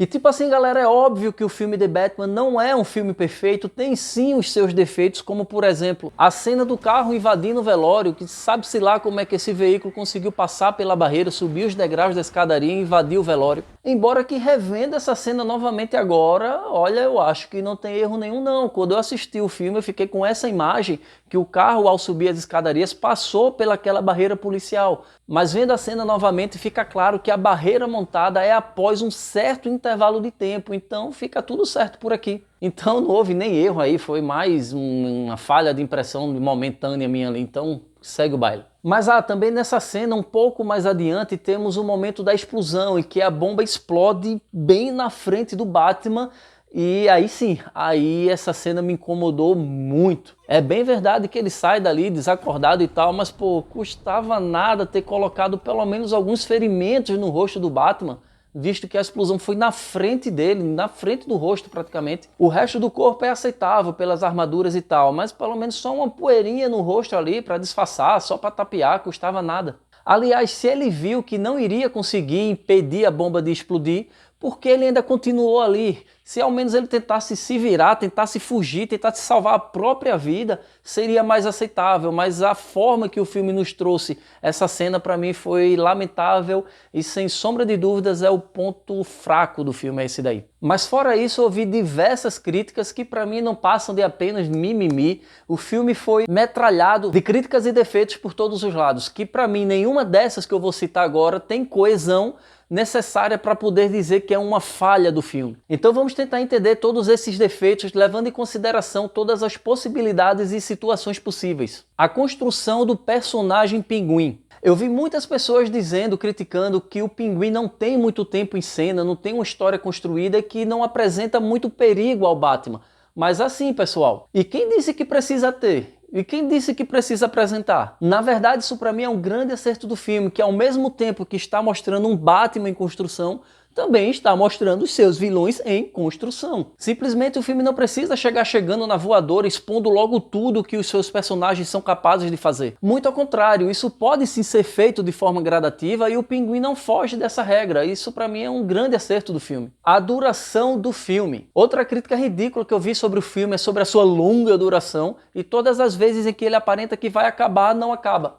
E tipo assim, galera, é óbvio que o filme The Batman não é um filme perfeito, tem sim os seus defeitos, como por exemplo, a cena do carro invadindo o velório, que sabe-se lá como é que esse veículo conseguiu passar pela barreira, subir os degraus da escadaria e invadir o velório. Embora que revendo essa cena novamente agora, olha, eu acho que não tem erro nenhum não. Quando eu assisti o filme, eu fiquei com essa imagem que o carro, ao subir as escadarias, passou pelaquela barreira policial. Mas vendo a cena novamente, fica claro que a barreira montada é após um certo intervalo de tempo, então fica tudo certo por aqui. Então não houve nem erro aí, foi mais uma falha de impressão momentânea minha ali, então segue o baile. Mas também nessa cena, um pouco mais adiante, temos o momento da explosão, em que a bomba explode bem na frente do Batman. E aí sim, aí essa cena me incomodou muito. É bem verdade que ele sai dali desacordado e tal, mas pô, custava nada ter colocado pelo menos alguns ferimentos no rosto do Batman, visto que a explosão foi na frente dele, na frente do rosto praticamente. O resto do corpo é aceitável pelas armaduras e tal, mas pelo menos só uma poeirinha no rosto ali para disfarçar, só para tapear, custava nada. Aliás, se ele viu que não iria conseguir impedir a bomba de explodir, por que ele ainda continuou ali? Se ao menos ele tentasse se virar, tentasse fugir, tentasse salvar a própria vida, seria mais aceitável. Mas a forma que o filme nos trouxe essa cena, para mim, foi lamentável e, sem sombra de dúvidas, é o ponto fraco do filme, é esse daí. Mas fora isso, eu ouvi diversas críticas que para mim não passam de apenas mimimi. O filme foi metralhado de críticas e defeitos por todos os lados, que para mim nenhuma dessas que eu vou citar agora tem coesão necessária para poder dizer que é uma falha do filme. Então vamos tentar entender todos esses defeitos, levando em consideração todas as possibilidades e situações possíveis. A construção do personagem Pinguim. Eu vi muitas pessoas dizendo, criticando, que o Pinguim não tem muito tempo em cena, não tem uma história construída e que não apresenta muito perigo ao Batman. Mas assim, pessoal, e quem disse que precisa ter? E quem disse que precisa apresentar? Na verdade, isso para mim é um grande acerto do filme, que ao mesmo tempo que está mostrando um Batman em construção, também está mostrando os seus vilões em construção. Simplesmente o filme não precisa chegar chegando na voadora, expondo logo tudo que os seus personagens são capazes de fazer. Muito ao contrário, isso pode sim ser feito de forma gradativa e o Pinguim não foge dessa regra. Isso para mim é um grande acerto do filme. A duração do filme. Outra crítica ridícula que eu vi sobre o filme é sobre a sua longa duração e todas as vezes em que ele aparenta que vai acabar, não acaba.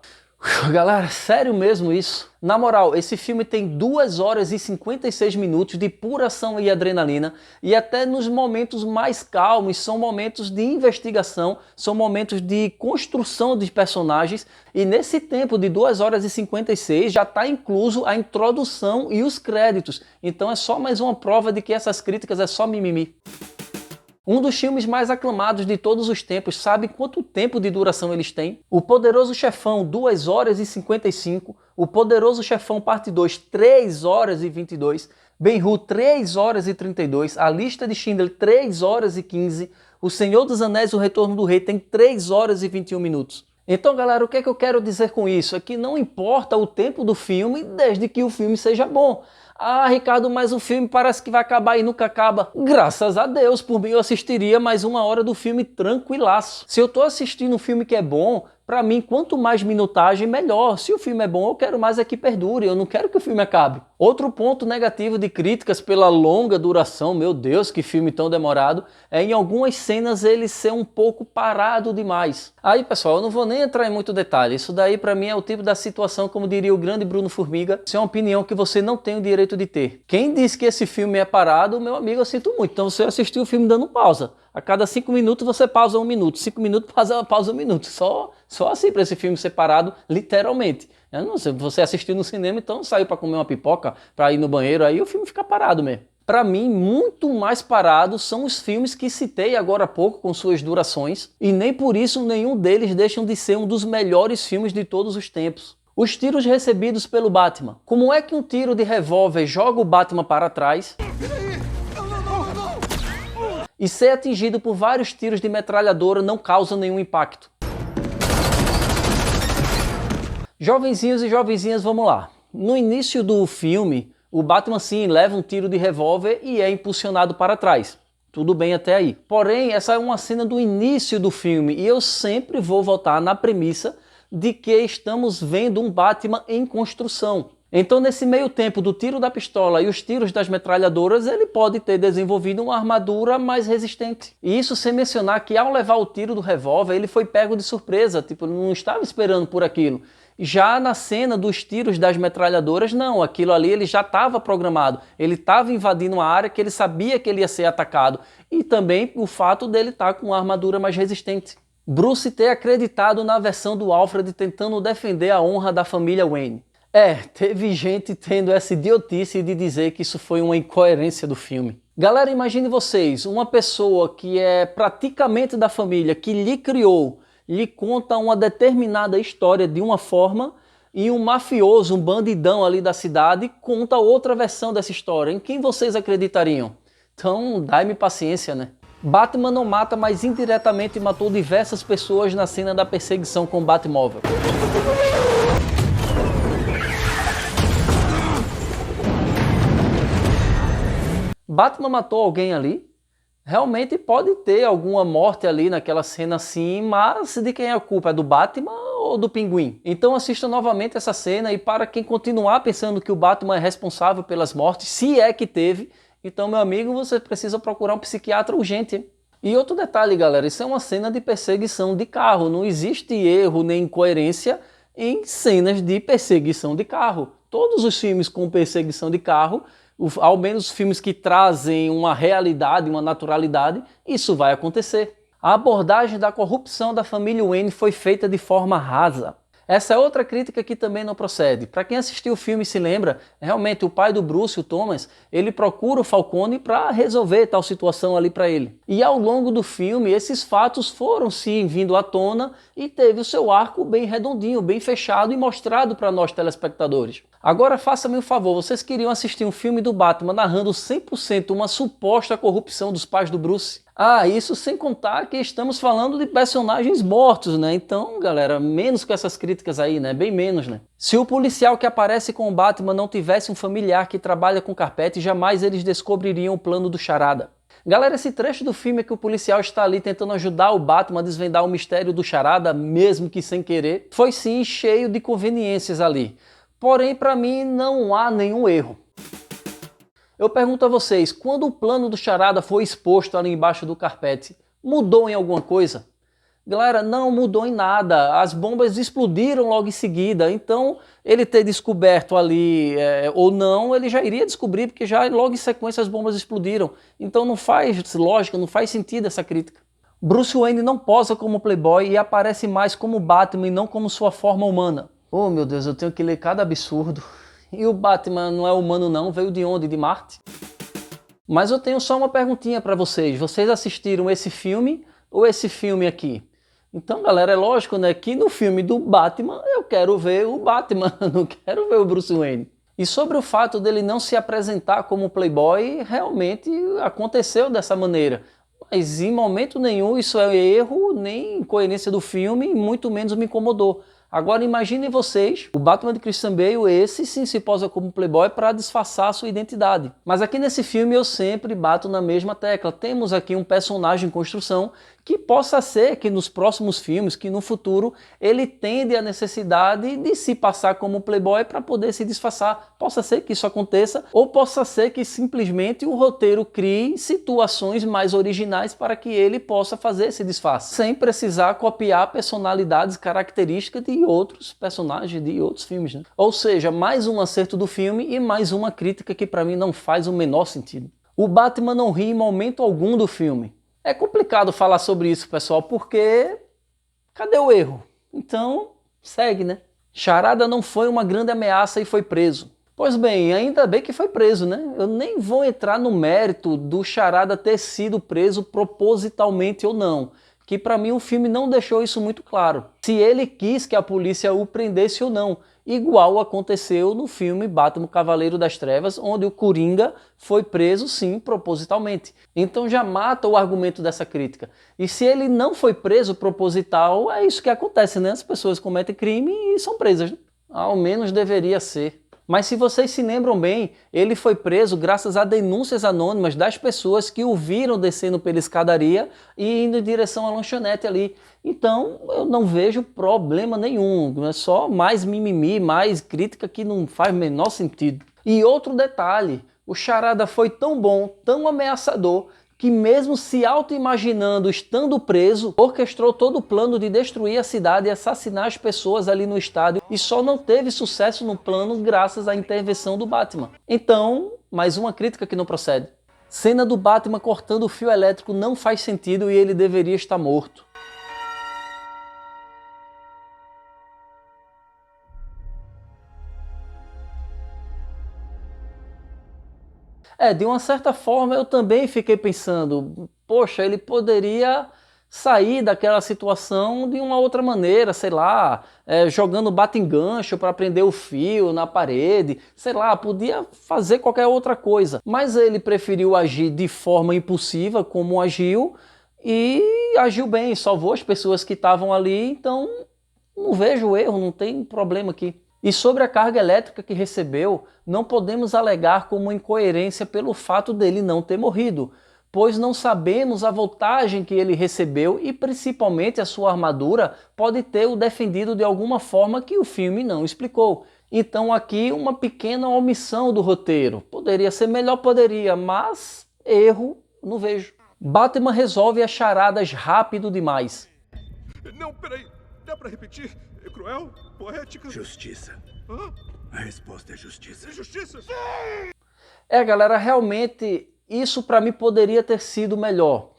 Galera, sério mesmo isso? Na moral, esse filme tem 2 horas e 56 minutos de pura ação e adrenalina, e até nos momentos mais calmos são momentos de investigação, são momentos de construção de personagens, e nesse tempo de 2 horas e 56 já está incluso a introdução e os créditos. Então é só mais uma prova de que essas críticas é só mimimi. Um dos filmes mais aclamados de todos os tempos, sabe quanto tempo de duração eles têm? O Poderoso Chefão, 2 horas e 55. O Poderoso Chefão Parte 2, 3 horas e 22. Ben-Hur, 3 horas e 32. A Lista de Schindler, 3 horas e 15. O Senhor dos Anéis, O Retorno do Rei, tem 3 horas e 21 minutos. Então, galera, o que é que eu quero dizer com isso? É que não importa o tempo do filme, desde que o filme seja bom. Ah, Ricardo, mas o filme parece que vai acabar e nunca acaba. Graças a Deus, por mim eu assistiria mais 1 hora do filme tranquilaço. Se eu tô assistindo um filme que é bom, pra mim, quanto mais minutagem, melhor. Se o filme é bom, eu quero mais é que perdure, eu não quero que o filme acabe. Outro ponto negativo de críticas pela longa duração, meu Deus, que filme tão demorado, é em algumas cenas ele ser um pouco parado demais. Aí, pessoal, eu não vou nem entrar em muito detalhe, isso daí pra mim é o tipo da situação, como diria o grande Bruno Formiga, isso é uma opinião que você não tem o direito de ter. Quem diz que esse filme é parado, meu amigo, eu sinto muito. Então você assistiu o filme dando pausa. A cada 5 minutos você pausa 1 minuto, 5 minutos pausa 1 minuto. Só assim para esse filme ser parado, literalmente. Eu não sei, você assistiu no cinema, então saiu para comer uma pipoca, para ir no banheiro, aí o filme fica parado mesmo. Para mim, muito mais parados são os filmes que citei agora há pouco com suas durações, e nem por isso nenhum deles deixam de ser um dos melhores filmes de todos os tempos. Os tiros recebidos pelo Batman. Como é que um tiro de revólver joga o Batman para trás e ser atingido por vários tiros de metralhadora não causa nenhum impacto? Jovenzinhos e jovenzinhas, vamos lá. No início do filme, o Batman sim leva um tiro de revólver e é impulsionado para trás. Tudo bem até aí. Porém, essa é uma cena do início do filme e eu sempre vou voltar na premissa de que estamos vendo um Batman em construção. Então, nesse meio tempo do tiro da pistola e os tiros das metralhadoras, ele pode ter desenvolvido uma armadura mais resistente. E isso sem mencionar que ao levar o tiro do revólver, ele foi pego de surpresa, tipo, ele não estava esperando por aquilo. Já na cena dos tiros das metralhadoras, não, aquilo ali ele já estava programado. Ele estava invadindo uma área que ele sabia que ele ia ser atacado. E também o fato dele estar com uma armadura mais resistente. Bruce ter acreditado na versão do Alfred tentando defender a honra da família Wayne. Teve gente tendo essa idiotice de dizer que isso foi uma incoerência do filme. Galera, imagine vocês, uma pessoa que é praticamente da família, que lhe criou, lhe conta uma determinada história de uma forma, e um mafioso, um bandidão ali da cidade, conta outra versão dessa história. Em quem vocês acreditariam? Então, dai-me paciência, né? Batman não mata, mas indiretamente matou diversas pessoas na cena da perseguição com o Batmóvel. Batman matou alguém ali? Realmente pode ter alguma morte ali naquela cena sim, mas de quem é a culpa? É do Batman ou do Pinguim? Então assista novamente essa cena, e para quem continuar pensando que o Batman é responsável pelas mortes, se é que teve, então, meu amigo, você precisa procurar um psiquiatra urgente, hein? E outro detalhe, galera, isso é uma cena de perseguição de carro, não existe erro nem incoerência em cenas de perseguição de carro. Todos os filmes com perseguição de carro, ao menos filmes que trazem uma realidade, uma naturalidade, isso vai acontecer. A abordagem da corrupção da família Wayne foi feita de forma rasa. Essa é outra crítica que também não procede. Para quem assistiu o filme e se lembra, realmente o pai do Bruce, o Thomas, ele procura o Falcone para resolver tal situação ali para ele. E ao longo do filme, esses fatos foram sim vindo à tona e teve o seu arco bem redondinho, bem fechado e mostrado para nós telespectadores. Agora faça-me um favor, vocês queriam assistir um filme do Batman narrando 100% uma suposta corrupção dos pais do Bruce? Isso sem contar que estamos falando de personagens mortos, né? Então, galera, menos com essas críticas aí, né? Bem menos, né? Se o policial que aparece com o Batman não tivesse um familiar que trabalha com carpete, jamais eles descobririam o plano do Charada. Galera, esse trecho do filme é que o policial está ali tentando ajudar o Batman a desvendar o mistério do Charada, mesmo que sem querer, foi sim cheio de conveniências ali. Porém, para mim, não há nenhum erro. Eu pergunto a vocês, quando o plano do Charada foi exposto ali embaixo do carpete, mudou em alguma coisa? Galera, não mudou em nada. As bombas explodiram logo em seguida. Então, ele ter descoberto ali ou não, ele já iria descobrir, porque já logo em sequência as bombas explodiram. Então não faz lógica, não faz sentido essa crítica. Bruce Wayne não posa como playboy e aparece mais como Batman e não como sua forma humana. Oh meu Deus, eu tenho que ler cada absurdo. E o Batman não é humano não, veio de onde? De Marte? Mas eu tenho só uma perguntinha para vocês. Vocês assistiram esse filme ou esse filme aqui? Então, galera, é lógico, né, que no filme do Batman eu quero ver o Batman, não quero ver o Bruce Wayne. E sobre o fato dele não se apresentar como playboy, realmente aconteceu dessa maneira. Mas em momento nenhum isso é erro, nem incoerência do filme, e muito menos me incomodou. Agora imaginem vocês, o Batman de Christian Bale, esse sim se posa como playboy para disfarçar a sua identidade. Mas aqui nesse filme eu sempre bato na mesma tecla. Temos aqui um personagem em construção que possa ser que nos próximos filmes, que no futuro, ele tende a necessidade de se passar como playboy para poder se disfarçar. Possa ser que isso aconteça, ou possa ser que simplesmente o roteiro crie situações mais originais para que ele possa fazer esse disfarce, sem precisar copiar personalidades características de outros personagens, de outros filmes, né? Ou seja, mais um acerto do filme e mais uma crítica que para mim não faz o menor sentido. O Batman não ri em momento algum do filme. É complicado falar sobre isso, pessoal, porque cadê o erro? Então, segue, né? Charada não foi uma grande ameaça e foi preso. Pois bem, ainda bem que foi preso, né? Eu nem vou entrar no mérito do Charada ter sido preso propositalmente ou não, que para mim o filme não deixou isso muito claro. Se ele quis que a polícia o prendesse ou não, igual aconteceu no filme Batman Cavaleiro das Trevas, onde o Coringa foi preso sim, propositalmente. Então já mata o argumento dessa crítica. E se ele não foi preso proposital, é isso que acontece, né? As pessoas cometem crime e são presas, né? Ao menos deveria ser. Mas se vocês se lembram bem, ele foi preso graças a denúncias anônimas das pessoas que o viram descendo pela escadaria e indo em direção à lanchonete ali. Então eu não vejo problema nenhum, é só mais mimimi, mais crítica que não faz o menor sentido. E outro detalhe, o Charada foi tão bom, tão ameaçador, que mesmo se auto-imaginando estando preso, orquestrou todo o plano de destruir a cidade e assassinar as pessoas ali no estádio e só não teve sucesso no plano graças à intervenção do Batman. Então, mais uma crítica que não procede. Cena do Batman cortando o fio elétrico não faz sentido e ele deveria estar morto. De uma certa forma eu também fiquei pensando, poxa, ele poderia sair daquela situação de uma outra maneira, sei lá, jogando bate-engancho para prender o fio na parede, sei lá, podia fazer qualquer outra coisa. Mas ele preferiu agir de forma impulsiva, como agiu, e agiu bem, salvou as pessoas que estavam ali, então não vejo erro, não tem problema aqui. E sobre a carga elétrica que recebeu, não podemos alegar como incoerência pelo fato dele não ter morrido, pois não sabemos a voltagem que ele recebeu e principalmente a sua armadura pode ter o defendido de alguma forma que o filme não explicou. Então aqui uma pequena omissão do roteiro. Poderia ser melhor, poderia, mas erro não vejo. Batman resolve as charadas rápido demais. Não, peraí. Dá pra repetir? É cruel? Poética? Justiça. Hã? A resposta é justiça. Justiça? Galera, realmente isso para mim poderia ter sido melhor.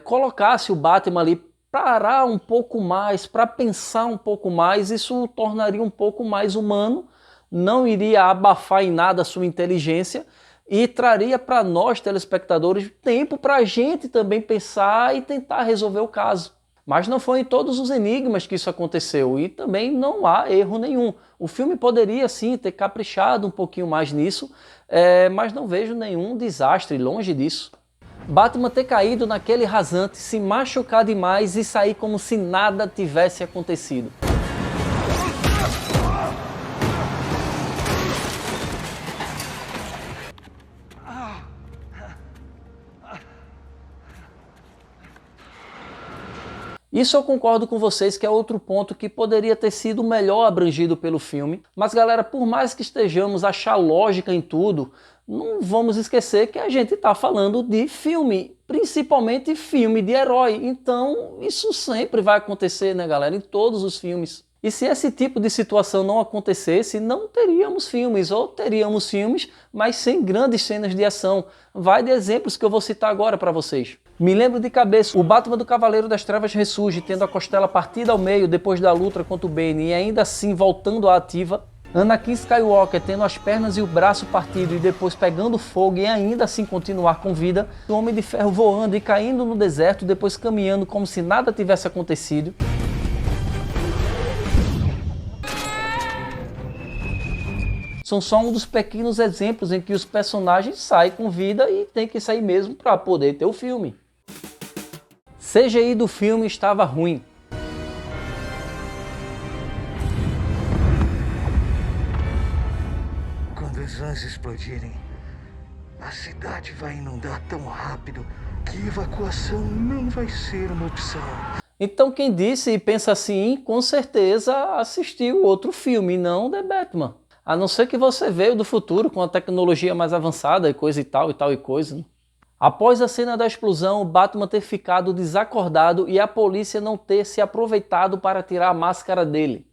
Colocasse o Batman ali, parar um pouco mais, para pensar um pouco mais, isso o tornaria um pouco mais humano, não iria abafar em nada a sua inteligência e traria para nós, telespectadores, tempo para a gente também pensar e tentar resolver o caso. Mas não foi em todos os enigmas que isso aconteceu e também não há erro nenhum. O filme poderia sim ter caprichado um pouquinho mais nisso, mas não vejo nenhum desastre, longe disso. Batman ter caído naquele rasante, se machucar demais e sair como se nada tivesse acontecido. Isso eu concordo com vocês que é outro ponto que poderia ter sido melhor abrangido pelo filme. Mas galera, por mais que estejamos a achar lógica em tudo, não vamos esquecer que a gente está falando de filme, principalmente filme de herói. Então isso sempre vai acontecer, né galera, em todos os filmes. E se esse tipo de situação não acontecesse, não teríamos filmes, ou teríamos filmes, mas sem grandes cenas de ação. Vai de exemplos que eu vou citar agora para vocês. Me lembro de cabeça, o Batman do Cavaleiro das Trevas ressurge, tendo a costela partida ao meio depois da luta contra o Bane e ainda assim voltando à ativa. Anakin Skywalker tendo as pernas e o braço partido e depois pegando fogo e ainda assim continuar com vida. O Homem de Ferro voando e caindo no deserto, depois caminhando como se nada tivesse acontecido. São só um dos pequenos exemplos em que os personagens saem com vida e tem que sair mesmo para poder ter o filme. CGI do filme estava ruim. Quando os vãs explodirem, a cidade vai inundar tão rápido que evacuação nem vai ser uma opção. Então quem disse e pensa assim, com certeza assistiu outro filme, não The Batman. A não ser que você veio do futuro com a tecnologia mais avançada e coisa e tal e coisa. Né? Após a cena da explosão, o Batman ter ficado desacordado e a polícia não ter se aproveitado para tirar a máscara dele.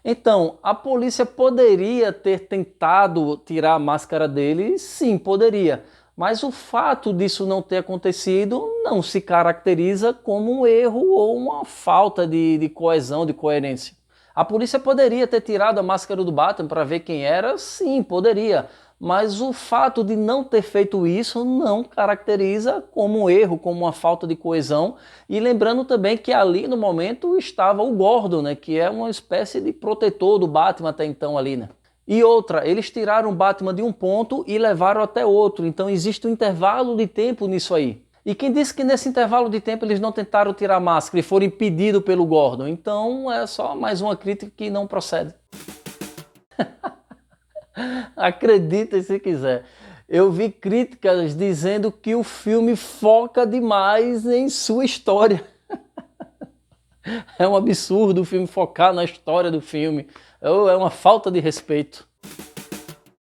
Então, a polícia poderia ter tentado tirar a máscara dele? Sim, poderia. Mas o fato disso não ter acontecido não se caracteriza como um erro ou uma falta de coesão, de coerência. A polícia poderia ter tirado a máscara do Batman para ver quem era? Sim, poderia. Mas o fato de não ter feito isso não caracteriza como um erro, como uma falta de coesão. E lembrando também que ali no momento estava o Gordon, né, que é uma espécie de protetor do Batman até então ali, né? E outra, eles tiraram o Batman de um ponto e levaram até outro. Então existe um intervalo de tempo nisso aí. E quem disse que nesse intervalo de tempo eles não tentaram tirar a máscara e foram impedidos pelo Gordon? Então é só mais uma crítica que não procede. Acreditem se quiser. Eu vi críticas dizendo que o filme foca demais em sua história. É um absurdo o filme focar na história do filme. É uma falta de respeito.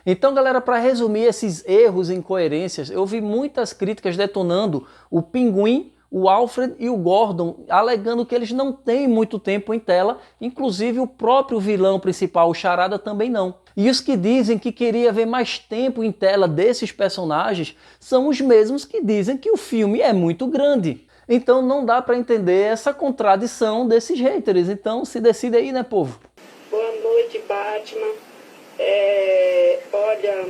Então, galera, para resumir esses erros e incoerências, eu vi muitas críticas detonando o Pinguim, o Alfred e o Gordon, alegando que eles não têm muito tempo em tela, inclusive o próprio vilão principal, o Charada, também não. E os que dizem que queria ver mais tempo em tela desses personagens são os mesmos que dizem que o filme é muito grande. Então não dá para entender essa contradição desses haters. Então se decide aí, né, povo? Boa noite, Batman. Olha...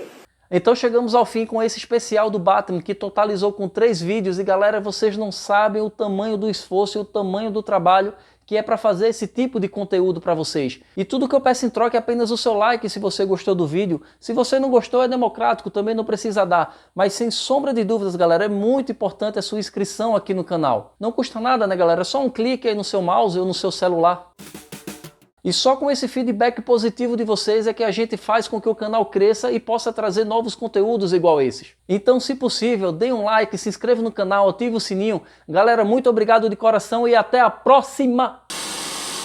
Então chegamos ao fim com esse especial do Batman, que totalizou com 3 vídeos. E galera, vocês não sabem o tamanho do esforço e o tamanho do trabalho que é para fazer esse tipo de conteúdo para vocês. E tudo que eu peço em troca é apenas o seu like se você gostou do vídeo. Se você não gostou, é democrático, também não precisa dar. Mas sem sombra de dúvidas, galera, é muito importante a sua inscrição aqui no canal. Não custa nada, né, galera? É só um clique aí no seu mouse ou no seu celular. E só com esse feedback positivo de vocês é que a gente faz com que o canal cresça e possa trazer novos conteúdos igual esses. Então, se possível, dê um like, se inscreva no canal, ative o sininho. Galera, muito obrigado de coração e até a próxima!